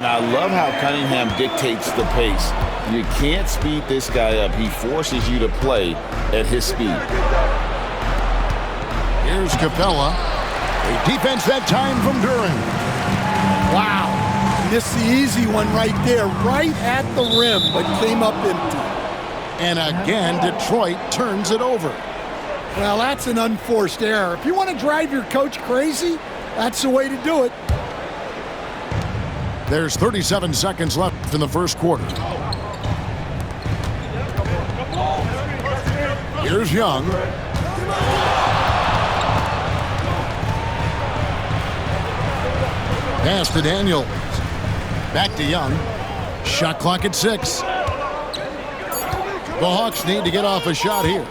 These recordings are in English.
And I love how Cunningham dictates the pace. You can't speed this guy up. He forces you to play at his speed. Here's Capella. A defense that time from Duren. Wow. Missed the easy one right there, right at the rim, but came up empty. And again, Detroit turns it over. Well, that's an unforced error. If you want to drive your coach crazy, that's the way to do it. There's 37 seconds left in the first quarter. Here's Young. Pass to Daniels. Back to Young. Shot clock at 6. The Hawks need to get off a shot here.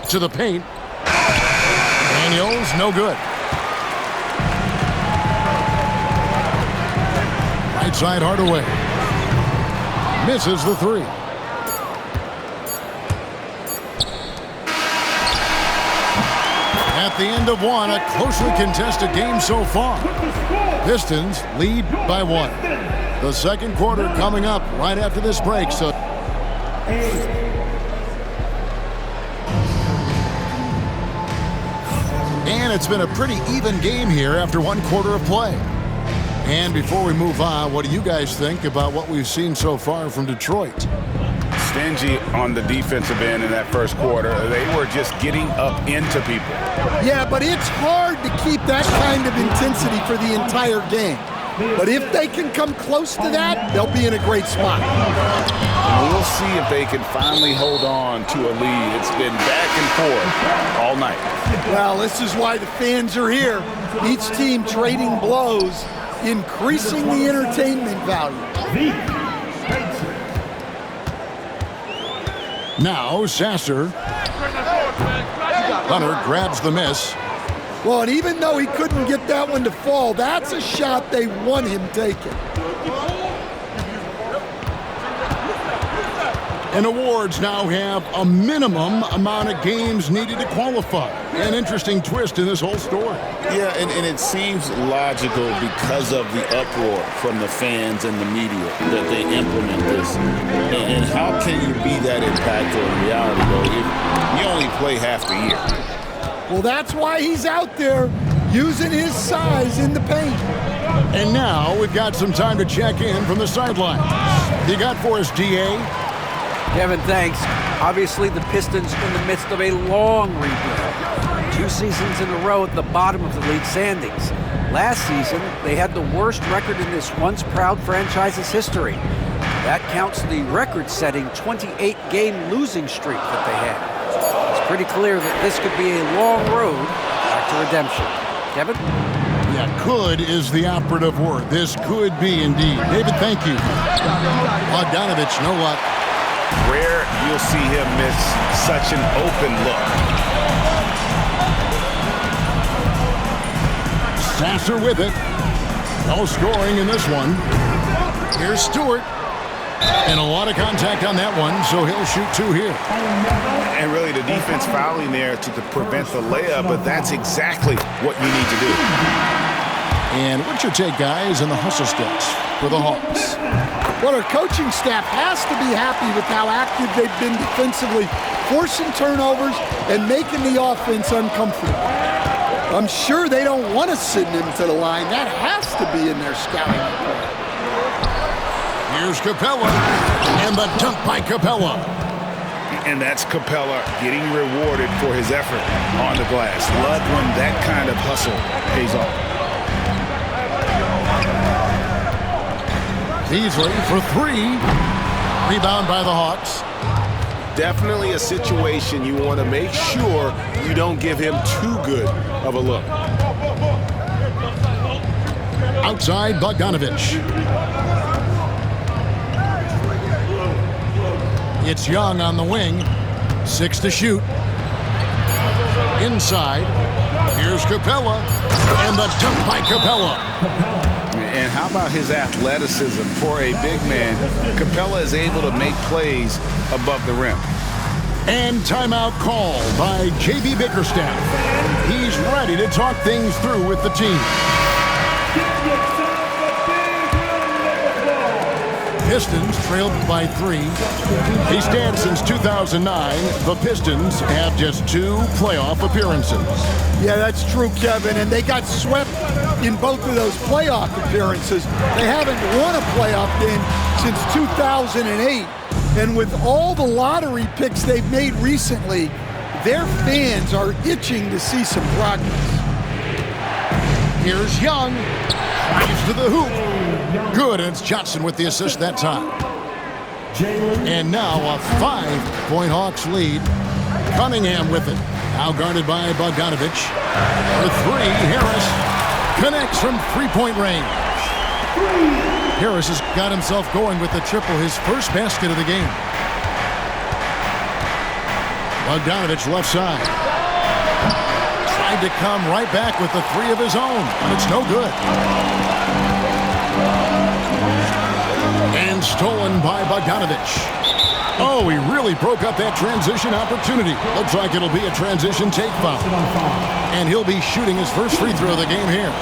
To the paint. Daniels, no good. Right side Hardaway. Misses the 3. At the end of one, a closely contested game so far. Pistons lead by 1. The second quarter coming up right after this break. So. And it's been a pretty even game here after one quarter of play. And before we move on, what do you guys think about what we've seen so far from Detroit? Stingy on the defensive end in that first quarter. They were just getting up into people. Yeah, but it's hard to keep that kind of intensity for the entire game. But if they can come close to that, they'll be in a great spot. And we'll see if they can finally hold on to a lead. It's been back and forth all night. Well, this is why the fans are here. Each team trading blows, increasing the entertainment value. Now Sasser. Hunter grabs the miss. Well, and even though he couldn't get that one to fall, that's a shot they want him taking. And awards now have a minimum amount of games needed to qualify. An interesting twist in this whole story. Yeah, and it seems logical because of the uproar from the fans and the media that they implement this. And how can you be that impactful in reality, though, if you only play half the year? Well, that's why he's out there using his size in the paint. And now we've got some time to check in from the sidelines. You got for us, D.A.? Kevin, thanks. Obviously, the Pistons in the midst of a long rebuild. 2 seasons in a row at the bottom of the league standings. Last season, they had the worst record in this once proud franchise's history. That counts the record-setting 28-game losing streak that they had. It's pretty clear that this could be a long road back to redemption. Kevin? Yeah, could is the operative word. This could be indeed. David, thank you. Bogdanovich, no luck. Rare you'll see him miss such an open look. Sasser with it. No scoring in this one. Here's Stewart. And a lot of contact on that one, so he'll shoot 2 here. And really the defense fouling there to prevent the layup, but that's exactly what you need to do. And what's your take, guys, in the hustle steps for the Hawks? Well, our coaching staff has to be happy with how active they've been defensively, forcing turnovers and making the offense uncomfortable. I'm sure they don't want to send him to the line. That has to be in their scouting report. Here's Capella, and the dunk by Capella. And that's Capella getting rewarded for his effort on the glass. Love when that kind of hustle pays off. Beasley for 3. Rebound by the Hawks. Definitely a situation you want to make sure you don't give him too good of a look. Outside, Bogdanovich. It's Young on the wing. 6 to shoot. Inside. Here's Capella. And the dunk by Capella. And how about his athleticism for a big man? Capella is able to make plays above the rim. And timeout called by J.B. Bickerstaff. He's ready to talk things through with the team. Pistons trailed by 3. He stands since 2009. The Pistons have just 2 playoff appearances. Yeah, that's true, Kevin. And they got swept in both of those playoff appearances. They haven't won a playoff game since 2008. And with all the lottery picks they've made recently, their fans are itching to see some progress. Here's Young. Drives to the hoop. Good, and it's Johnson with the assist that time. And now a 5-point Hawks lead. Cunningham with it. Now guarded by Bogdanovic. For 3, Harris connects from three-point range. Harris has got himself going with the triple, his first basket of the game. Bogdanovic left side. Tried to come right back with the 3 of his own, but it's no good. And stolen by Bogdanovic. Oh, he really broke up that transition opportunity. Looks like it'll be a transition take foul. And he'll be shooting his first free throw of the game here.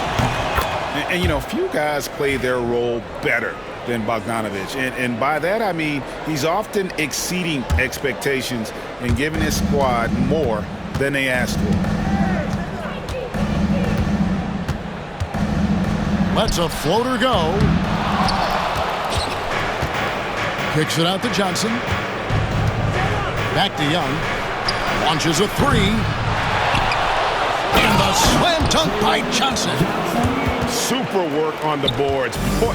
And you know, few guys play their role better than Bogdanovic. And by that, I mean he's often exceeding expectations and giving his squad more than they asked for. Lets a floater go. Kicks it out to Johnson. Back to Young. Launches a 3. And the slam dunk by Johnson. Super work on the boards. Boy,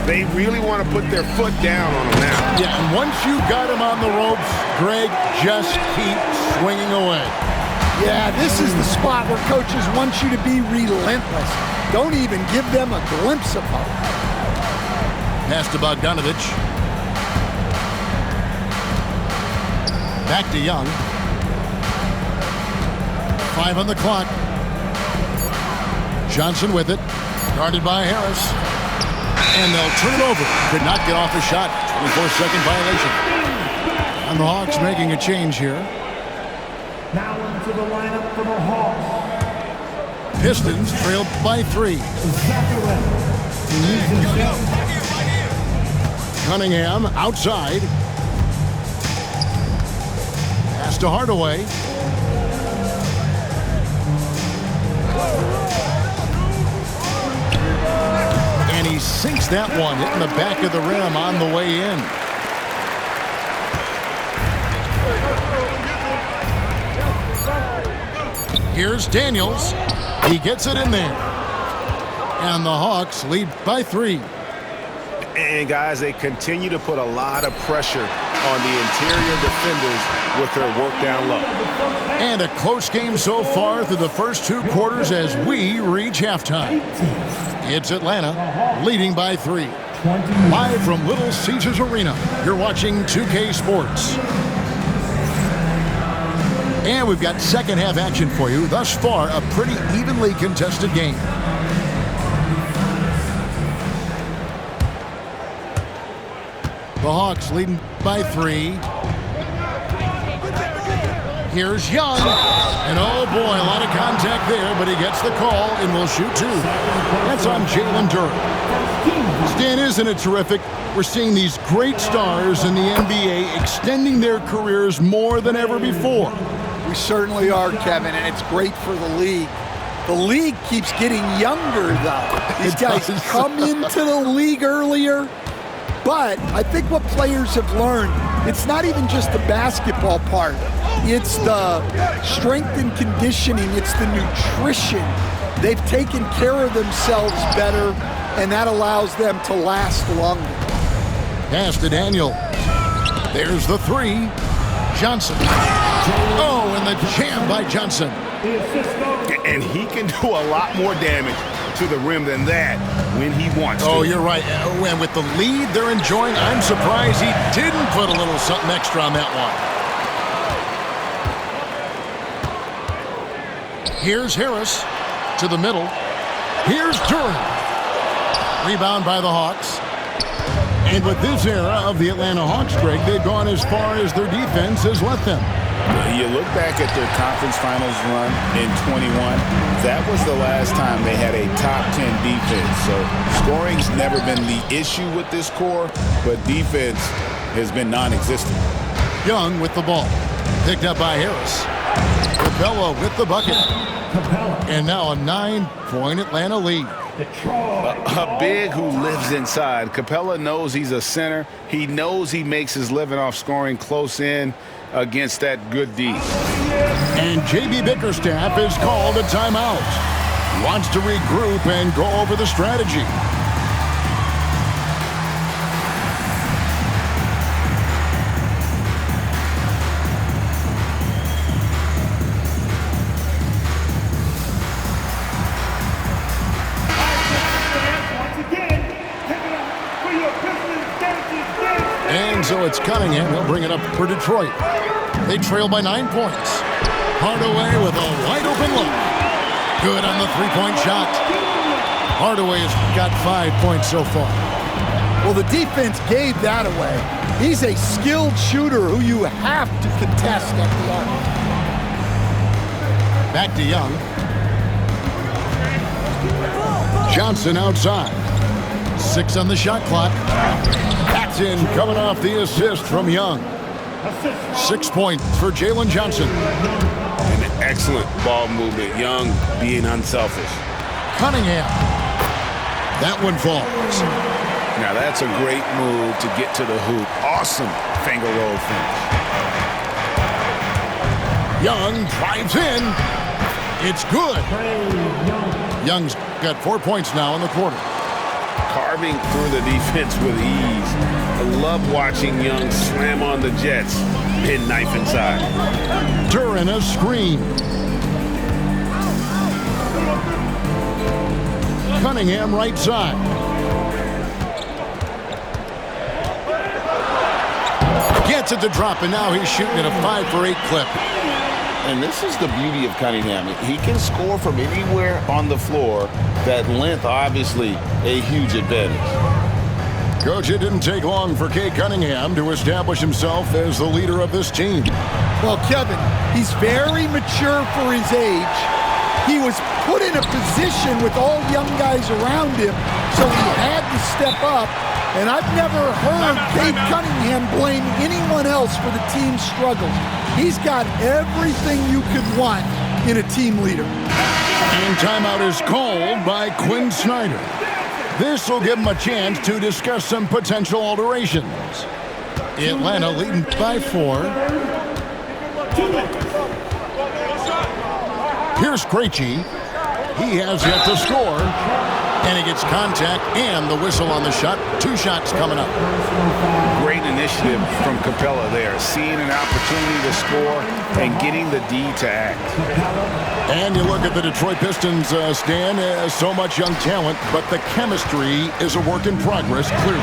they really want to put their foot down on him now. Yeah, and once you got him on the ropes, Greg, just keep swinging away. Yeah, this is the spot where coaches want you to be relentless. Don't even give them a glimpse of hope. Pass to Bogdanovic. Back to Young. 5 on the clock. Johnson with it. Guarded by Harris. And they'll turn it over. Could not get off the shot. 24-second violation. And the Hawks making a change here. Now into the lineup for the Hawks. Pistons trailed by 3. Cunningham outside. Pass to Hardaway. And he sinks that one, hitting the back of the rim on the way in. Here's Daniels. He gets it in there. And the Hawks lead by 3. And guys, they continue to put a lot of pressure on the interior defenders with their work down low. And a close game so far through the first 2 quarters as we reach halftime. It's Atlanta leading by 3. Live from Little Caesars Arena, you're watching 2K Sports. And we've got second half action for you. Thus far, a pretty evenly contested game. The Hawks leading by 3. Here's Young. And oh boy, a lot of contact there, but he gets the call and will shoot 2. That's on Jalen Duren. Stan, isn't it terrific? We're seeing these great stars in the NBA extending their careers more than ever before. We certainly are, Kevin, and it's great for the league. The league keeps getting younger, though. These guys come into the league earlier, but I think what players have learned, it's not even just the basketball part. It's the strength and conditioning. It's the nutrition. They've taken care of themselves better, and that allows them to last longer. Pass to Daniel. There's the 3. Johnson. Oh, and the jam by Johnson. And he can do a lot more damage to the rim than that when he wants to. Oh, you're right. And with the lead they're enjoying, I'm surprised he didn't put a little something extra on that one. Here's Harris to the middle. Here's Duren. Rebound by the Hawks. And with this era of the Atlanta Hawks, Greg, they've gone as far as their defense has let them. You look back at their conference finals run in 21, that was the last time they had a top 10 defense. So scoring's never been the issue with this core, but defense has been non-existent. Young with the ball. Picked up by Harris. Capella with the bucket. And now a 9-point Atlanta lead. A big who lives inside. Capella knows he's a center. He knows he makes his living off scoring close in against that good D. And J.B. Bickerstaff is called a timeout. Wants to regroup and go over the strategy. And so it's Cunningham. He'll bring it up for Detroit. They trail by 9 points. Hardaway with a wide open look. Good on the three-point shot. Hardaway has got 5 points so far. Well, the defense gave that away. He's a skilled shooter who you have to contest at the arc. Back to Young. Johnson outside. 6 on the shot clock. That's in, coming off the assist from Young. 6 points for Jalen Johnson. An excellent ball movement. Young being unselfish. Cunningham. That one falls. Now that's a great move to get to the hoop. Awesome finger roll finish. Young drives in. It's good. Young's got 4 points now in the quarter. Carving through the defense with ease. I love watching Young slam on the Jets. Pin knife inside. Duran a screen. Cunningham right side. Gets it to drop, and now he's shooting at a 5-for-8 clip. And this is the beauty of Cunningham. He can score from anywhere on the floor. That length, obviously, a huge advantage. Coach, it didn't take long for Cade Cunningham to establish himself as the leader of this team. Well, Kevin, he's very mature for his age. He was put in a position with all young guys around him, so he had to step up. And I've never heard Cade Cunningham blame anyone else for the team's struggles. He's got everything you could want in a team leader. And timeout is called by Quinn Snyder. This will give him a chance to discuss some potential alterations. Atlanta leading by 4. Here's Krejci. He has yet to score. And he gets contact and the whistle on the shot. 2 shots coming up. Great initiative from Capella there. Seeing an opportunity to score and getting the D to act. And you look at the Detroit Pistons, Stan, so much young talent, but the chemistry is a work in progress, clearly.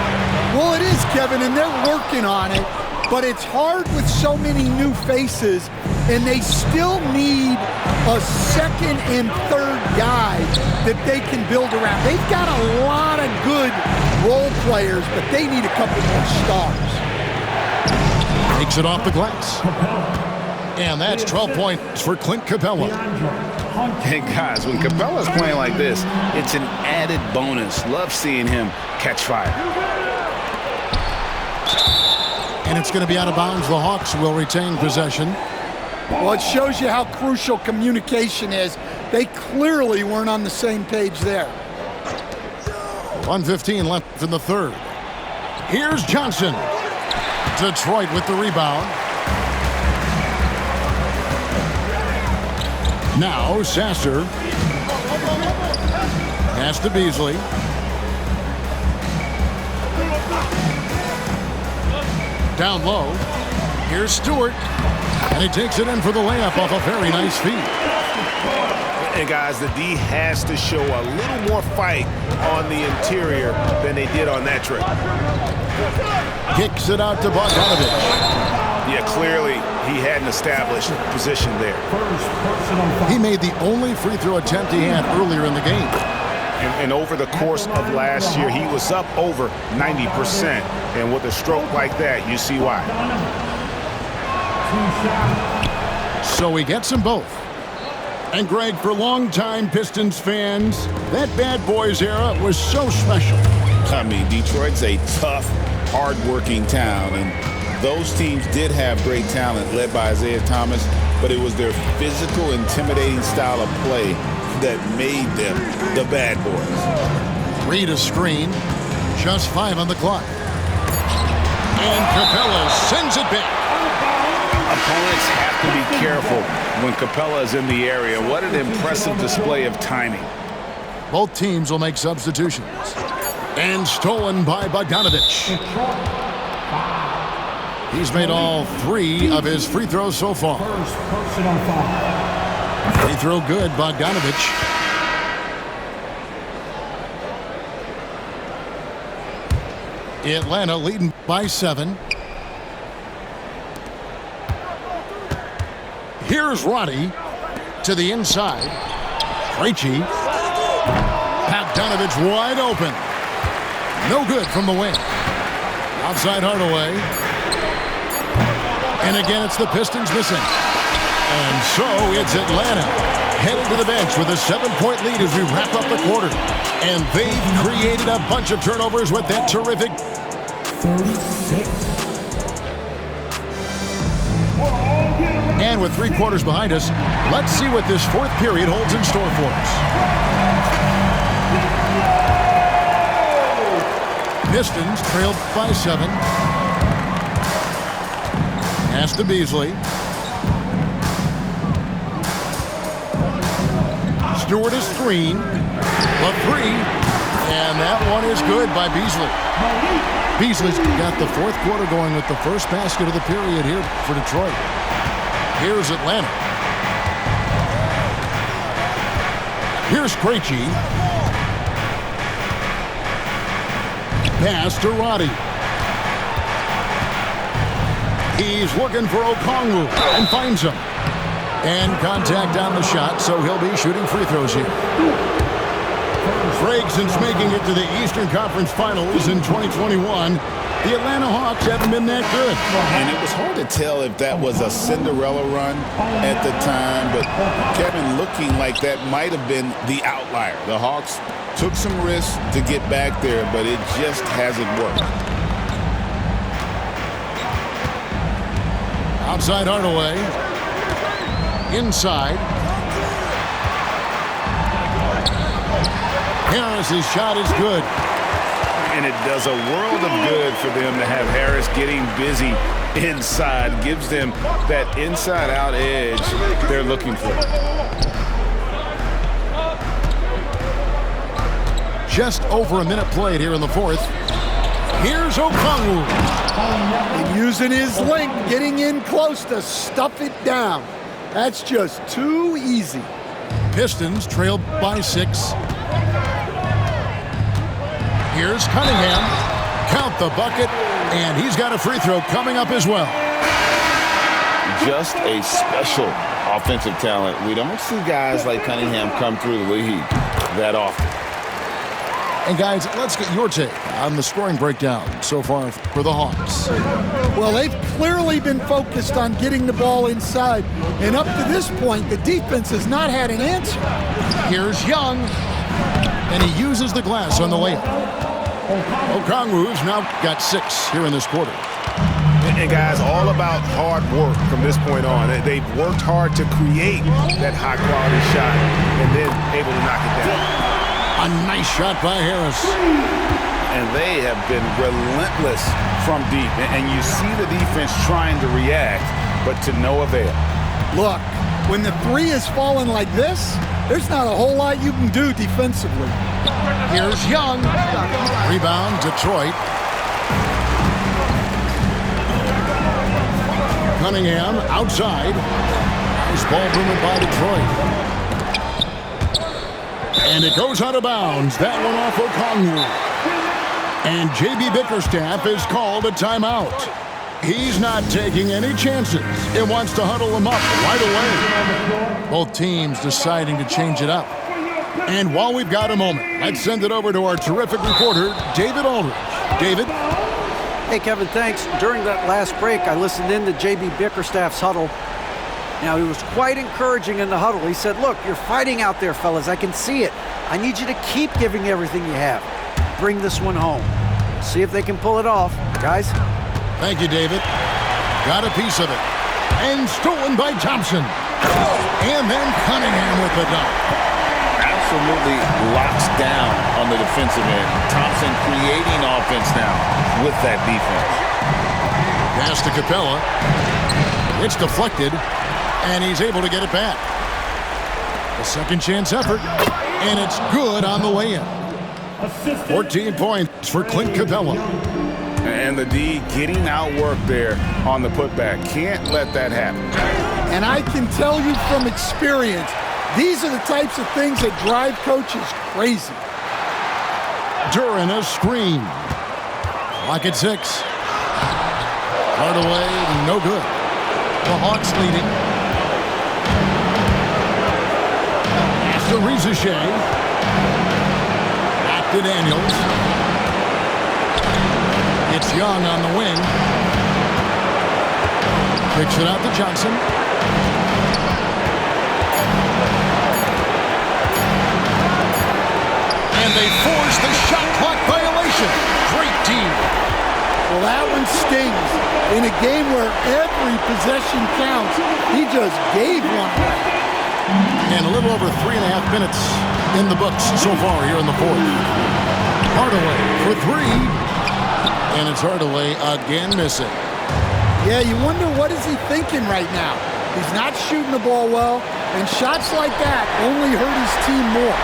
Well, it is, Kevin, and they're working on it. But it's hard with so many new faces, and they still need a second and third guy that they can build around. They've got a lot of good role players, but they need a couple more stars. Takes it off the glass. And that's 12 points for Clint Capella. And guys, when Capella's playing like this, it's an added bonus. Love seeing him catch fire. And it's going to be out of bounds. The Hawks will retain possession. Well, it shows you how crucial communication is. They clearly weren't on the same page there. 1:15 left in the third. Here's Johnson. Detroit with the rebound. Now Sasser. Pass to Beasley. Down low. Here's Stewart. And he takes it in for the layup off a very nice feed. And guys, the D has to show a little more fight on the interior than they did on that trip. Kicks it out to Bogdanovich. Yeah, clearly he had an established position there. He made the only free throw attempt he had earlier in the game. And over the course of last year, he was up over 90%. And with a stroke like that, you see why. So he gets them both. And Greg, for longtime Pistons fans, that Bad Boys era was so special. I mean, Detroit's a tough, hard-working town, and those teams did have great talent led by Isaiah Thomas, but it was their physical, intimidating style of play that made them the Bad Boys. Read a screen, just 5 on the clock. And Capella sends it back. Opponents have to be careful when Capella is in the area. What an impressive display of timing. Both teams will make substitutions. And stolen by Bogdanovich. He's made all 3 of his free throws so far. First personal foul. Free throw good, Bogdanovich. Atlanta leading by 7. Here's Roddy to the inside. Krejci. Bogdanovich wide open. No good from the wing. Outside Hardaway. And again, it's the Pistons missing. And so it's Atlanta headed to the bench with a 7-point lead as we wrap up the quarter. And they've created a bunch of turnovers with that terrific 36. And with 3 quarters behind us, let's see what this 4th period holds in store for us. Pistons trailed by 7. Pass to Beasley. Stewart is screen. A 3. And that one is good by Beasley. Beasley's got the 4th quarter going with the first basket of the period here for Detroit. Here's Atlanta. Here's Krejci. Pass to Roddy. He's looking for Okongwu and finds him. And contact on the shot, so he'll be shooting free throws here. Greg, since making it to the Eastern Conference Finals in 2021, the Atlanta Hawks haven't been that good. And it was hard to tell if that was a Cinderella run at the time, but Kevin, looking like that might have been the outlier. The Hawks took some risks to get back there, but it just hasn't worked. Outside Hardaway. Inside. Harris's shot is good. And it does a world of good for them to have Harris getting busy inside. Gives them that inside-out edge they're looking for. Just over a minute played here in the 4th. Here's Okongwu. And using his length, getting in close to stuff it down. That's just too easy. Pistons trail by 6. Here's Cunningham. Count the bucket, and he's got a free throw coming up as well. Just a special offensive talent. We don't see guys like Cunningham come through the league that often. And guys, let's get your take on the scoring breakdown so far for the Hawks. Well, they've clearly been focused on getting the ball inside. And up to this point, the defense has not had an answer. Here's Young. And he uses the glass on the layup. Okongwu's now got 6 here in this quarter. And guys, all about hard work from this point on. They've worked hard to create that high-quality shot and then able to knock it down. A nice shot by Harris. And they have been relentless from deep. And you see the defense trying to react, but to no avail. Look, when the 3 is falling like this, there's not a whole lot you can do defensively. Here's Young. Rebound, Detroit. Cunningham outside. Nice ball movement by Detroit. And it goes out of bounds. That one off Okongwu. And J.B. Bickerstaff is called a timeout. He's not taking any chances. He wants to huddle them up right away. Both teams deciding to change it up. And while we've got a moment, let's send it over to our terrific reporter, David Aldridge. David? Hey, Kevin, thanks. During that last break, I listened in to J.B. Bickerstaff's huddle. Now, he was quite encouraging in the huddle. He said, look, you're fighting out there, fellas. I can see it. I need you to keep giving everything you have. Bring this one home. See if they can pull it off. Guys? Thank you, David. Got a piece of it. And stolen by Thompson. And then Cunningham with the dunk. Absolutely locks down on the defensive end. Thompson creating offense now with that defense. Pass to Capella. It's deflected, and he's able to get it back. A second chance effort, and it's good on the way in. 14 points for Clint Capella. And the D getting outworked there on the putback. Can't let that happen. And I can tell you from experience, these are the types of things that drive coaches crazy. Duran a screen. Clock at 6. Hardaway, no good. The Hawks leading. Pass to Rizachet. Back to Daniels. It's Young on the wing. Kicks it out to Johnson. And they force the shot clock violation. Great team. Well, that one stings. In a game where every possession counts, he just gave one away. And a little over 3.5 minutes in the books so far here in the fourth. Hardaway for 3. And it's Hardaway again missing. Yeah, you wonder what is he thinking right now. He's not shooting the ball well, and shots like that only hurt his team more.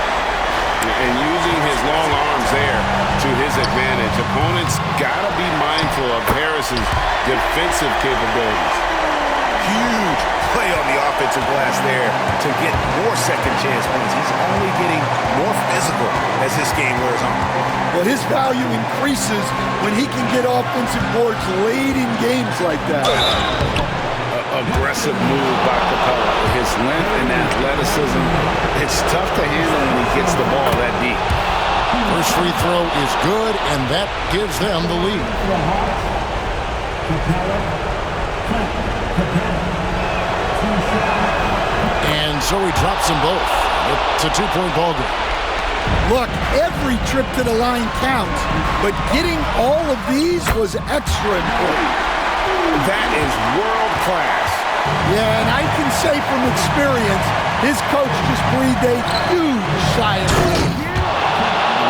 And using his long arms there to his advantage. Opponents got to be mindful of Harris's defensive capabilities. Huge play on the offensive glass there to get more second chance points. He's only getting more physical as this game wears on. Well, his value increases when he can get offensive boards late in games like that. Aggressive move by Capella. His length and athleticism, it's tough to handle when he gets the ball that deep. First free throw is good, and that gives them the lead. And so he drops them both. It's a 2-point ball game. Look, every trip to the line counts, but getting all of these was extra important. That is world class. Yeah, and I can say from experience, his coach just breathed a huge sigh of relief.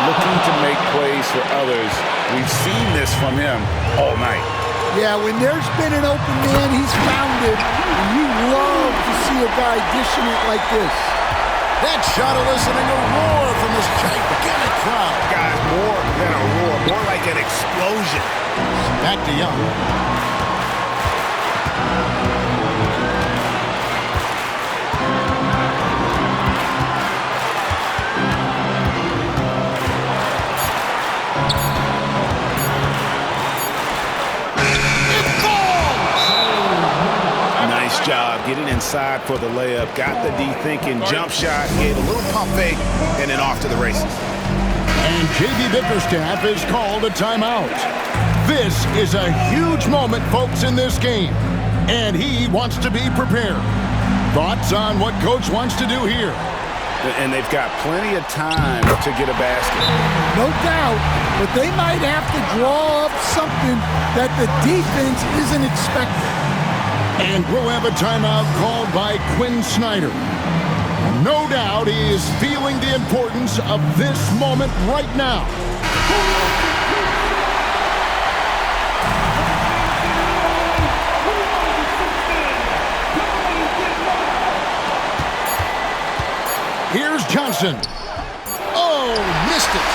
Looking to make plays for others. We've seen this from him all night. Yeah, when there's been an open man, he's found it, and you love to see a guy dishing it like this. That shot eliciting a roar from this gigantic crowd. Guys, more than a roar, more like an explosion. Back to Young. Nice job getting inside for the layup. Got the D thinking. Jump shot. Gave a little pump fake and then off to the races. And J.B. Bickerstaff is called a timeout. This is a huge moment, folks, in this game. And he wants to be prepared. Thoughts on what Coach wants to do here? And they've got plenty of time to get a basket. No doubt, but they might have to draw up something that the defense isn't expecting. And we'll have a timeout called by Quinn Snyder. No doubt he is feeling the importance of this moment right now. Here's Johnson. Oh, missed it.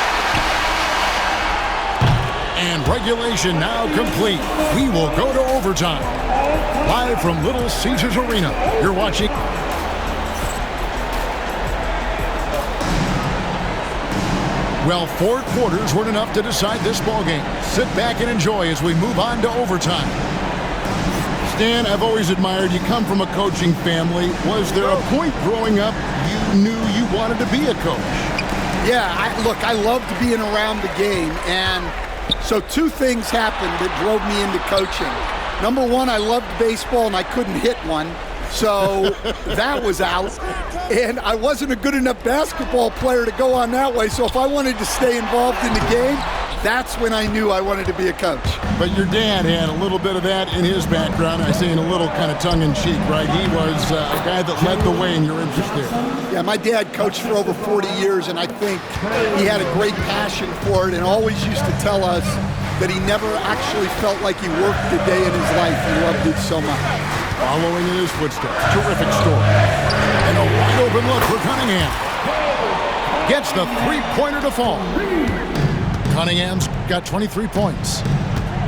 And regulation now complete. We will go to overtime. Live from Little Caesars Arena, you're watching. Well, 4 quarters weren't enough to decide this ballgame. Sit back and enjoy as we move on to overtime. Stan, I've always admired you. Come from a coaching family. Was there a point growing up you knew you wanted to be a coach? Yeah, look, I loved being around the game, and So two things happened that drove me into coaching. Number one, I loved baseball and I couldn't hit one. So that was out. And I wasn't a good enough basketball player to go on that way. So if I wanted to stay involved in the game, that's when I knew I wanted to be a coach. But your dad had a little bit of that in his background. I say in a little kind of tongue-in-cheek, right? He was a guy that led the way in your interest there. Yeah, my dad coached for over 40 years, and I think he had a great passion for it and always used to tell us that he never actually felt like he worked a day in his life. He loved it so much. Following in his footsteps. Terrific story. And a wide open look for Cunningham. Gets the three-pointer to fall. Cunningham's got 23 points.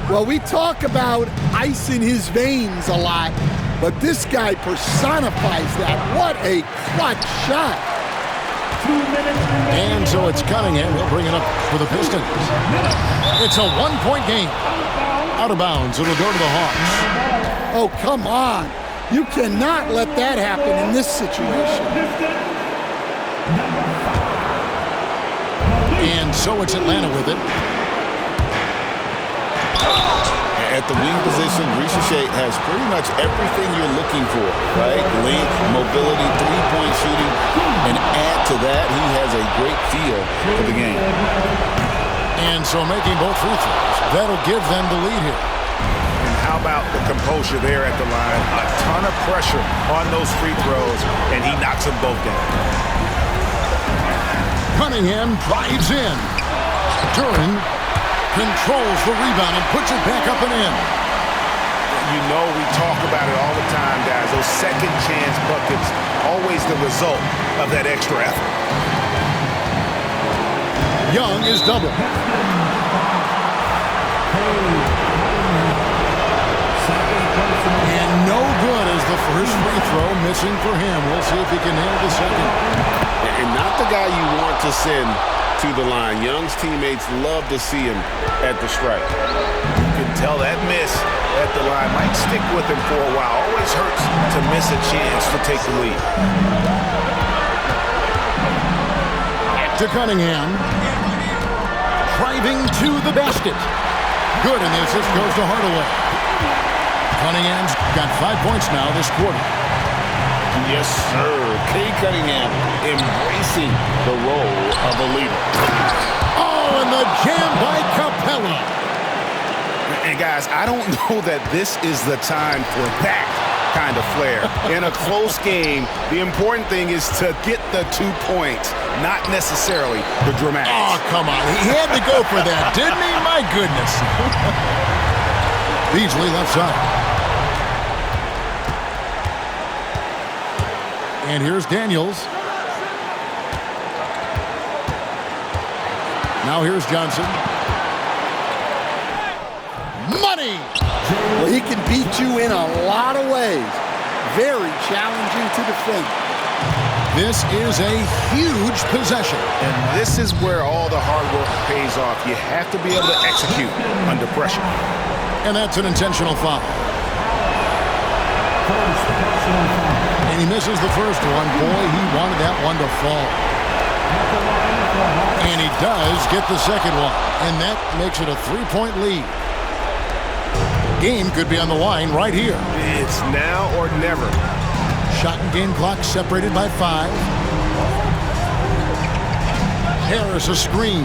Well, we talk about ice in his veins a lot, but this guy personifies that. What a clutch shot. And so it's Cunningham. He'll bring it up for the Pistons. It's a one-point game. Out of bounds. It'll go to the Hawks. Oh, come on. You cannot let that happen in this situation. And so it's Atlanta with it. At the wing position, Richer has pretty much everything you're looking for, right? Length, mobility, three-point shooting, and add to that, he has a great feel for the game. And so making both free throws, that'll give them the lead here. And how about the composure there at the line? A ton of pressure on those free throws, and he knocks them both down. Cunningham drives in. Duran controls the rebound and puts it back up and in. You know we talk about it all the time, guys. Those second chance buckets, always the result of that extra effort. Young is doubled. And no good as the first free throw missing for him. We'll see if he can nail the second. And not the guy you want to send to the line. Young's teammates love to see him at the stripe. You can tell that miss at the line might stick with him for a while. Always hurts to miss a chance to take the lead. Back to Cunningham. Driving to the basket. Good, and the assist goes to Hardaway. Cunningham's got 5 points now this quarter. Yes, sir. Cade Cunningham embracing the role of a leader. Oh, and the jam by Capella. And guys, I don't know that this is the time for that kind of flair. In a close game, the important thing is to get the 2 points, not necessarily the dramatics. Oh, come on. He had to go for that, didn't he? My goodness. Beasley left side. And here's Daniels. Now here's Johnson. Money! Well, he can beat you in a lot of ways. Very challenging to defend. This is a huge possession. And this is where all the hard work pays off. You have to be able to execute under pressure. And that's an intentional foul. And he misses the first one. Boy, he wanted that one to fall. And he does get the second one. And that makes it a 3-point lead. Game could be on the line right here. It's now or never. Shot and game clock separated by 5. Harris a screen.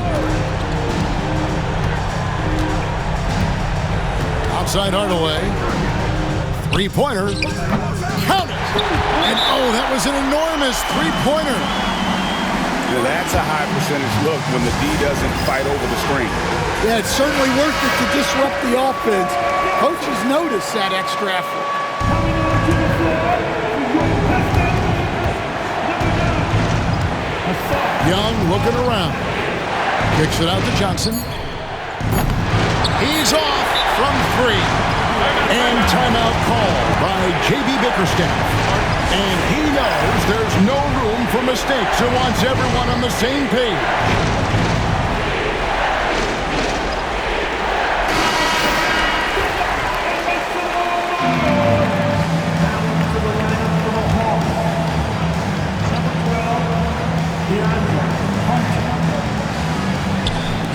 Outside Hardaway. Three-pointer. Count it! And oh, that was an enormous three-pointer. Yeah, that's a high percentage look when the D doesn't fight over the screen. Yeah, it's certainly worth it to disrupt the offense. Coaches notice that extra effort. Young looking around. Kicks it out to Johnson. He's off from 3. And timeout called by J.B. Bickerstaff. And he knows there's no room for mistakes and wants everyone on the same page.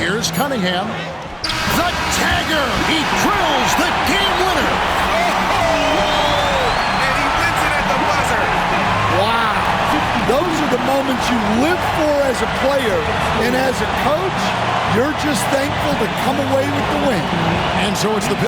Here's Cunningham. He drills the game winner. And he wins it at the buzzer. Wow. Those are the moments you live for as a player. And as a coach, you're just thankful to come away with the win. And so it's the